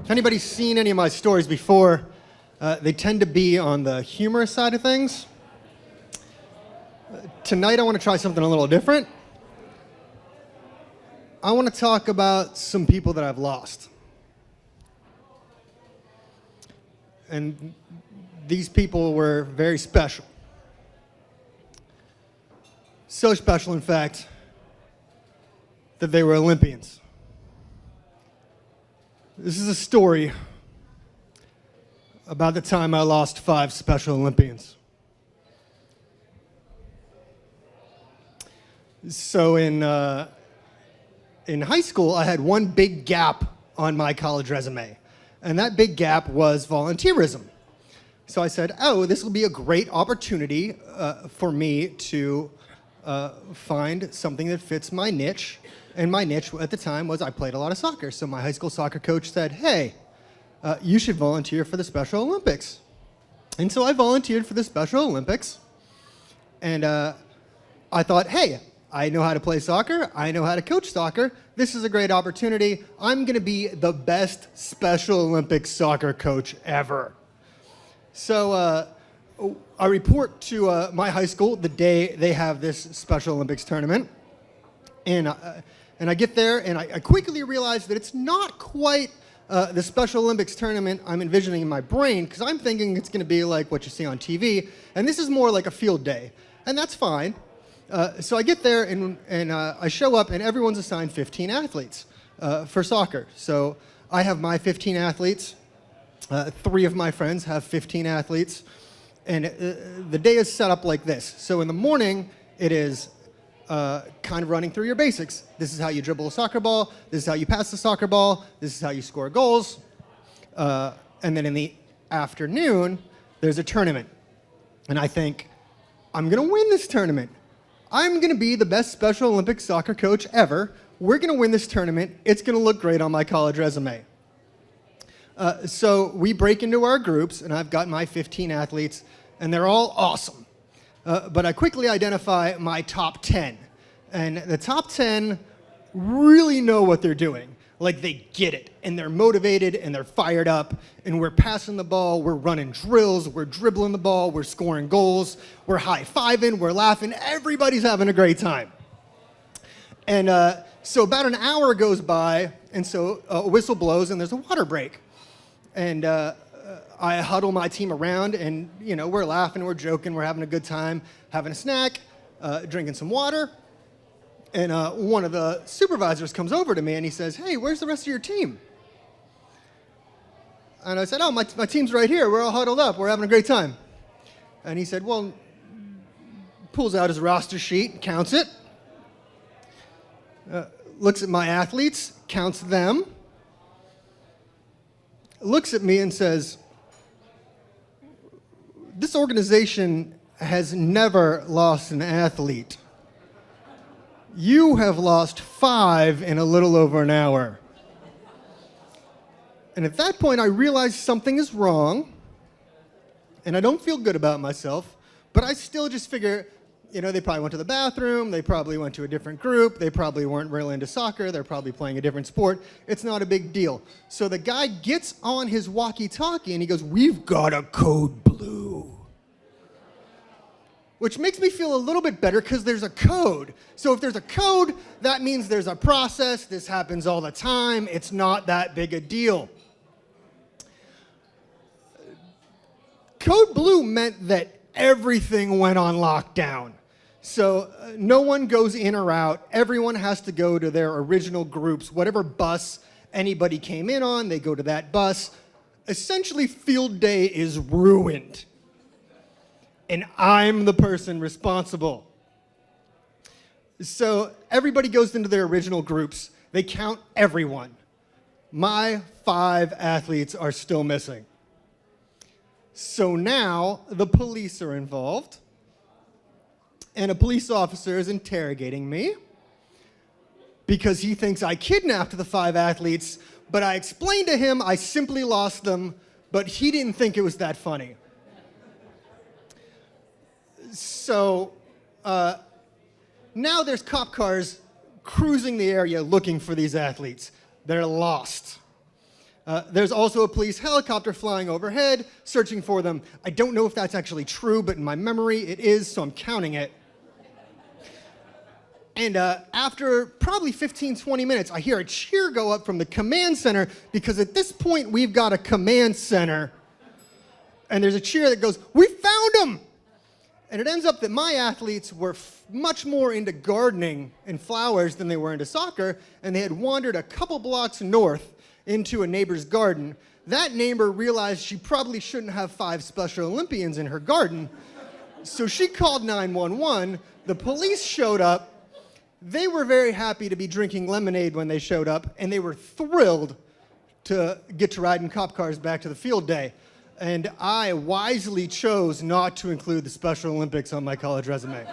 If anybody's seen any of my stories before, they tend to be on the humorous side of things. Tonight I want to try something a little different. I want to talk about some people that I've lost. And these people were very special. So special, in fact, that they were Olympians. This is a story about the time I lost 5 Special Olympians. So in high school, I had one big gap on my college resume, and that big gap was volunteerism. So I said, oh, this will be a great opportunity for me to find something that fits my niche. And my niche at the time was I played a lot of soccer. So my high school soccer coach said, hey, you should volunteer for the Special Olympics. And so I volunteered for the Special Olympics. And I thought, hey, I know how to play soccer. I know how to coach soccer. This is a great opportunity. I'm going to be the best Special Olympics soccer coach ever. So I report to my high school the day they have this Special Olympics tournament. And I get there, and I quickly realize that it's not quite the Special Olympics tournament I'm envisioning in my brain, because I'm thinking it's going to be like what you see on TV, and this is more like a field day, and that's fine. So I get there, and I show up, and everyone's assigned 15 athletes for soccer. So I have my 15 athletes. 3 of my friends have 15 athletes, and the day is set up like this. So in the morning, it is kind of running through your basics. This is how you dribble a soccer ball. This is how you pass the soccer ball. This is how you score goals. And then in the afternoon, there's a tournament. And I think, I'm going to win this tournament. I'm going to be the best Special Olympics soccer coach ever. We're going to win this tournament. It's going to look great on my college resume. So we break into our groups, and I've got my 15 athletes, and they're all awesome. But I quickly identify my top 10. And the top 10 really know what they're doing. Like, they get it, and they're motivated, and they're fired up, and we're passing the ball, we're running drills, we're dribbling the ball, we're scoring goals, we're high-fiving, we're laughing, everybody's having a great time. And so about an hour goes by, and so a whistle blows, and there's a water break. And I huddle my team around, and we're laughing, we're joking, we're having a good time, having a snack, drinking some water. And one of the supervisors comes over to me and he says, hey, where's the rest of your team? And I said, oh, my team's right here. We're all huddled up. We're having a great time. And he said, well, pulls out his roster sheet, counts it, looks at my athletes, counts them, looks at me and says, this organization has never lost an athlete. You have lost 5 in a little over an hour. And at that point, I realized something is wrong, and I don't feel good about myself, but I still just figure, they probably went to the bathroom, they probably went to a different group, they probably weren't really into soccer, they're probably playing a different sport. It's not a big deal. So the guy gets on his walkie-talkie, and he goes, we've got a code blue. Which makes me feel a little bit better because there's a code. So if there's a code, that means there's a process. This happens all the time. It's not that big a deal. Code blue meant that everything went on lockdown. So no one goes in or out. Everyone has to go to their original groups. Whatever bus anybody came in on, they go to that bus. Essentially, field day is ruined. And I'm the person responsible. So everybody goes into their original groups. They count everyone. My 5 athletes are still missing. So now the police are involved, and a police officer is interrogating me because he thinks I kidnapped the 5 athletes, but I explained to him I simply lost them, but he didn't think it was that funny. So now there's cop cars cruising the area looking for these athletes. They're lost. There's also a police helicopter flying overhead, searching for them. I don't know if that's actually true, but in my memory it is, so I'm counting it. And after probably 15, 20 minutes, I hear a cheer go up from the command center, because at this point we've got a command center. And there's a cheer that goes, "We found him!" And it ends up that my athletes were much more into gardening and flowers than they were into soccer, and they had wandered a couple blocks north into a neighbor's garden. That neighbor realized she probably shouldn't have 5 Special Olympians in her garden, so she called 911. The police showed up. They were very happy to be drinking lemonade when they showed up, and they were thrilled to get to ride in cop cars back to the field day. And I wisely chose not to include the Special Olympics on my college resume.